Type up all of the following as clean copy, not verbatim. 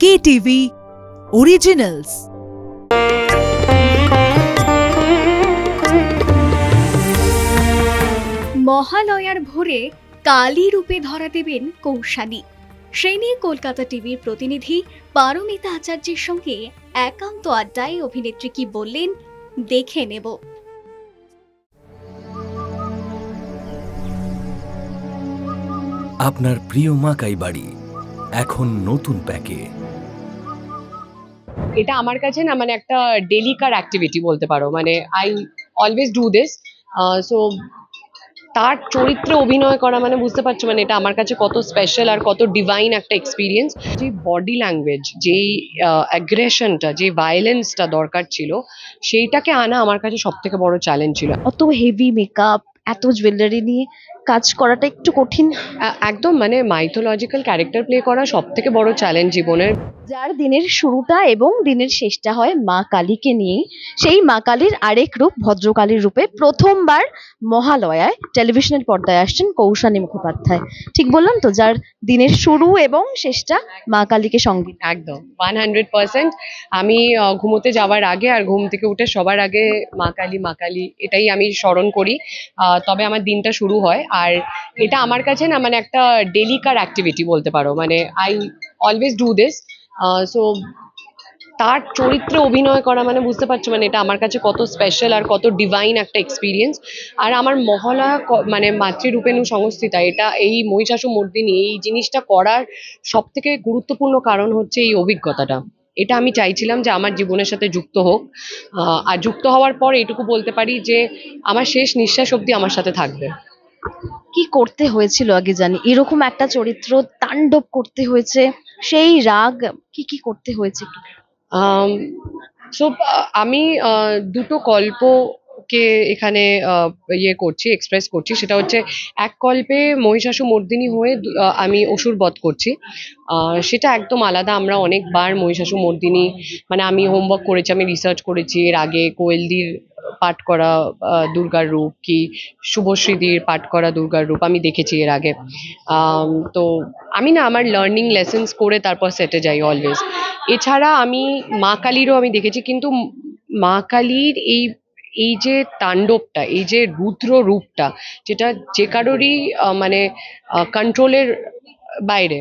KTV Originals। মহালয়ার ভোরে কালী রূপে ধরা দেবেন কৌশানী, সেই নিয়ে কলকাতা টিভির প্রতিনিধি পারমিতা আচার্যের সঙ্গে একান্ত আড্ডায় অভিনেত্রী কি বললেন দেখে নেব। আপনার প্রিয় মা কালী বাড়ি এখন নতুন প্যাকে। এটা আমার কাছে না মানে একটা ডেলিকার অ্যাক্টিভিটি বলতে পারো, মানে I always do this. So তার চরিত্রে অভিনয় করা মানে বুঝতে পারছো, মানে এটা আমার কাছে কত স্পেশাল আর কত ডিভাইন একটা এক্সপিরিয়েন্স। যে বডি ল্যাঙ্গুয়েজ, যেই অ্যাগ্রেশনটা, যে ভায়োলেন্সটা দরকার ছিল, সেইটাকে আনা আমার কাছে সব থেকে বড় চ্যালেঞ্জ ছিল। অত হেভি মেকআপ, এত জুয়েলারি নিয়ে কাজ করাটা একটু কঠিন। একদম মানে মাইথোলজিক্যাল ক্যারেক্টার প্লে করা সব থেকে বড় চ্যালেঞ্জ জীবনের। যার দিনের শুরুটা এবং দিনের শেষটা হয় মা কালীকে নিয়ে, সেই মা কালীর আরেক রূপ ভদ্রকালীর রূপে প্রথমবার মহালয়ায় টেলিভিশনের পর্দায় আসছেন কৌশানী মুখোপাধ্যায়। ঠিক বললাম তো? যার দিনের শুরু এবং শেষটা মা কালীকে সঙ্গীত। একদম 100%। আমি ঘুমোতে যাওয়ার আগে আর ঘুম থেকে উঠে সবার আগে মা কালী এটাই আমি স্মরণ করি, তবে আমার দিনটা শুরু হয়। আর এটা আমার কাছে না মানে একটা ডেলিকার অ্যাক্টিভিটি বলতে পারো, মানে I always do this. So তার চরিত্রে অভিনয় করা মানে বুঝতে পারছো, মানে এটা আমার কাছে কত স্পেশাল আর কত ডিভাইন একটা এক্সপিরিয়েন্স। আর আমার মহালয়া মানে মাতৃরূপেণু সংস্থিতা, এটা এই মহিষাসুমর্দিনী এই জিনিসটা করার সব থেকে গুরুত্বপূর্ণ কারণ হচ্ছে এই অভিজ্ঞতাটা। এটা আমি চাইছিলাম যে আমার জীবনের সাথে যুক্ত হোক, আর যুক্ত হওয়ার পর এটুকু বলতে পারি যে আমার শেষ নিঃশ্বাস অবধি আমার সাথে থাকবে। কি করতে হয়েছিল আগে জানি, এরকম একটা চরিত্র তাণ্ডব করতে হয়েছে, সেই রাগ কি কি করতে হয়েছে একটু? সো আমি দুটো গল্পকে এখানে ইয়ে করছি, এক্সপ্রেস করছি। সেটা হচ্ছে এক গল্পে মহিষাসুমর্দিনী হয়ে আমি অসুর বধ করছি। সেটা একদম আলাদা। আমরা অনেকবার মহিষাসুমর্দিনী মানে আমি হোমওয়ার্ক করেছি, আমি রিসার্চ করেছি এর আগে। কোয়েলদির পাঠ করা দুর্গার রূপ কি শুভশ্রীদির পাঠ করা দুর্গার রূপ আমি দেখেছি এর আগে। তো আমি না আমার লার্নিং লেসেন্স করে তারপর সেটে যাই অলওয়েজ। এছাড়া আমি মা কালীরও আমি দেখেছি, কিন্তু মা কালীর এই এই যে তাণ্ডবটা, এই যে রুদ্র রূপটা, যেটা যে কারোরই মানে কন্ট্রোলের বাইরে,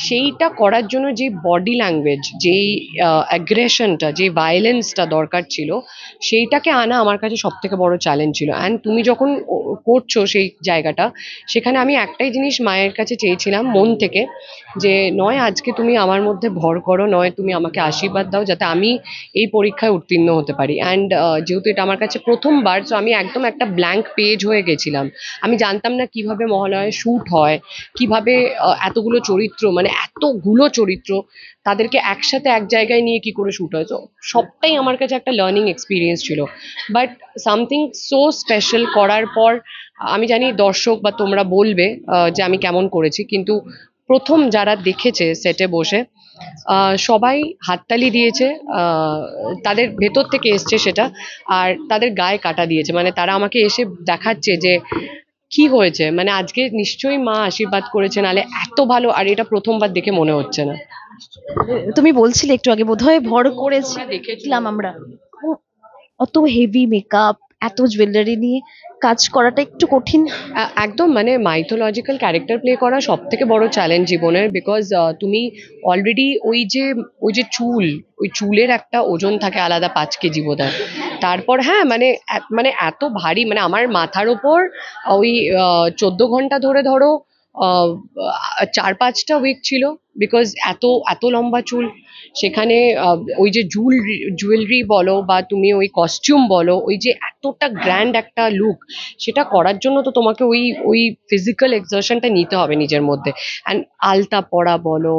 সেইটা করার জন্য যে বডি ল্যাঙ্গুয়েজ, যেই অ্যাগ্রেশনটা, যে ভায়োলেন্সটা দরকার ছিল, সেইটাকে আনা আমার কাছে সব থেকে বড় চ্যালেঞ্জ ছিল। অ্যান্ড তুমি যখন করছো সেই জায়গাটা, সেখানে আমি একটাই জিনিস মায়ের কাছে চেয়েছিলাম মন থেকে, যে নয় আজকে তুমি আমার মধ্যে ভর করো, নয় তুমি আমাকে আশীর্বাদ দাও যাতে আমি এই পরীক্ষায় উত্তীর্ণ হতে পারি। অ্যান্ড যেহেতু এটা আমার কাছে প্রথমবার, তো আমি একদম একটা ব্ল্যাঙ্ক পেজ হয়ে গেছিলাম। আমি জানতাম না কিভাবে মহালয়ায় শ্যুট হয়, কিভাবে এতগুলো চরিত্র, মানে এতগুলো চরিত্র তাদেরকে একসাথে এক জায়গায় নিয়ে কি করে শ্যুট হয়। তো সবটাই আমার কাছে একটা লার্নিং এক্সপিরিয়েন্স ছিল। বাট সামথিং সো স্পেশাল করার পর আমি জানি দর্শক বা তোমরা বলবে যে আমি কেমন করেছি, কিন্তু প্রথম যারা দেখেছে সেটে বসে সবাই হাততালি দিয়েছে, তাদের ভেতর থেকে এসছে সেটা, আর তাদের গায়ে কাটা দিয়েছে। মানে তারা আমাকে এসে দেখাচ্ছে যে কি হয়েছে, মানে আজকে নিশ্চয়ই মা আশীর্বাদ করেছে, নাহলে এত ভালো। আর এটা প্রথমবার দেখে মনে হচ্ছে না। তুমি বলছিলে একটু আগে বোধহয় ভর করেছি, দেখেছিলাম আমরা। অত হেভি মেকআপ, এত জুয়েলারি নিয়ে কাজ করাটা একটু কঠিন। একদম মানে মাইথোলজিক্যাল ক্যারেক্টার প্লে করা সব থেকে বড় চ্যালেঞ্জ জীবনের। বিকজ তুমি অলরেডি ওই যে চুল, ওই চুলের একটা ওজন থাকে আলাদা, 5 কেজি বোধহয়। তারপর হ্যাঁ মানে মানে এত ভারী, মানে আমার মাথার ওপর ওই 14 ঘন্টা ধরে ধরো 4-5টা উইক ছিল, বিকজ এত লম্বা চুল। সেখানে ওই যে জুয়েলারি বলো বা তুমি ওই কস্টিউম বলো, ওই যে এতটা গ্র্যান্ড একটা লুক, সেটা করার জন্য তো তোমাকে ওই ফিজিক্যাল এক্সারশনটা নিতে হবে নিজের মধ্যে। অ্যান্ড আলতা পরা বলো,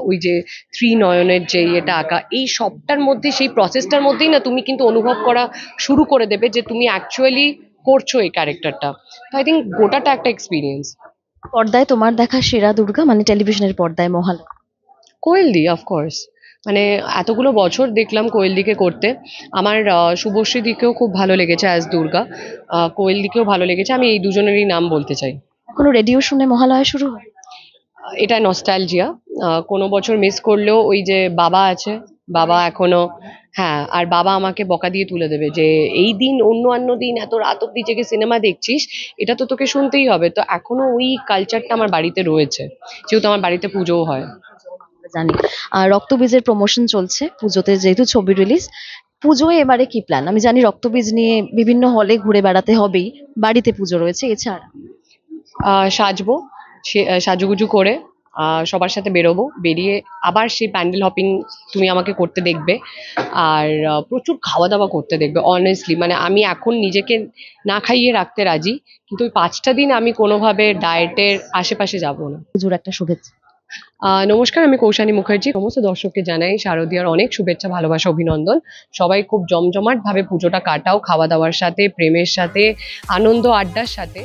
ওই যে ত্রিনয়নের যে এটা আঁকা, এই সবটার মধ্যে, সেই প্রসেসটার মধ্যেই না তুমি কিন্তু অনুভব করা শুরু করে দেবে যে তুমি অ্যাকচুয়ালি করছো এই ক্যারেক্টারটা। তো আই থিঙ্ক গোটাটা একটা এক্সপিরিয়েন্স। পর্দায় তোমার দেখা সেরা দুর্গা মানে টেলিভিশনের পর্দায় মহালয়া? কোয়েলদি, অফকোর্স। মানে এতগুলো বছর দেখলাম কোয়েলদিকে করতে। আমার শুভশ্রীদিকেও খুব ভালো লেগেছে অ্যাজ দুর্গা, কোয়েলদিকেও ভালো লেগেছে। আমি এই দুজনেরই নাম বলতে চাই। এখনো রেডিও শুনে মহালয়া শুরু হয়? এটা নস্টালজিয়া। কোনো বছর মিস করলেও ওই যে বাবা আছে, বাবা এখনো, হ্যাঁ, আর বাবা আমাকে বকা দিয়ে তুলে দেবে যে এই দিন অন্য দিন এত রাত অব্দি জেগে সিনেমা দেখছিস, এটা তো তোকে শুনতেই হবে। তো এখনো ওই কালচারটা আমার বাড়িতে রয়েছে, যেহেতু আমার বাড়িতে পুজোও হয়। জানি রক্তবীজের প্রমোশন চলছে, পুজোতে যেহেতু ছবি রিলিজ, পুজোয় এবারে কি প্ল্যান? আমি জানি রক্তবীজ নিয়ে বিভিন্ন হলে ঘুরে বেড়াতে হবেই, বাড়িতে পুজো রয়েছে, এছাড়া সাজবো, সাজুগুজু করে সবার সাথে বেরোবো, বেরিয়ে আবার সেই প্যান্ডেল হপিং তুমি আমাকে করতে দেখবে। আর প্রচুর খাওয়া দাওয়া করতে দেখবে। অনেস্টলি মানে আমি এখন নিজেকে না খাইয়ে রাখতে রাজি, কিন্তু ওই 5টা দিন আমি কোনোভাবে ডায়েটের আশেপাশে যাব না। পুজোর একটা শুভেচ্ছা। নমস্কার, আমি কৌশানী মুখার্জি। সমস্ত দর্শককে জানাই শারদীয়ার অনেক শুভেচ্ছা, ভালোবাসা, অভিনন্দন। সবাই খুব জমজমাট ভাবে পুজোটা কাটাও, খাওয়া দাওয়ার সাথে, প্রেমের সাথে, আনন্দ আড্ডার সাথে।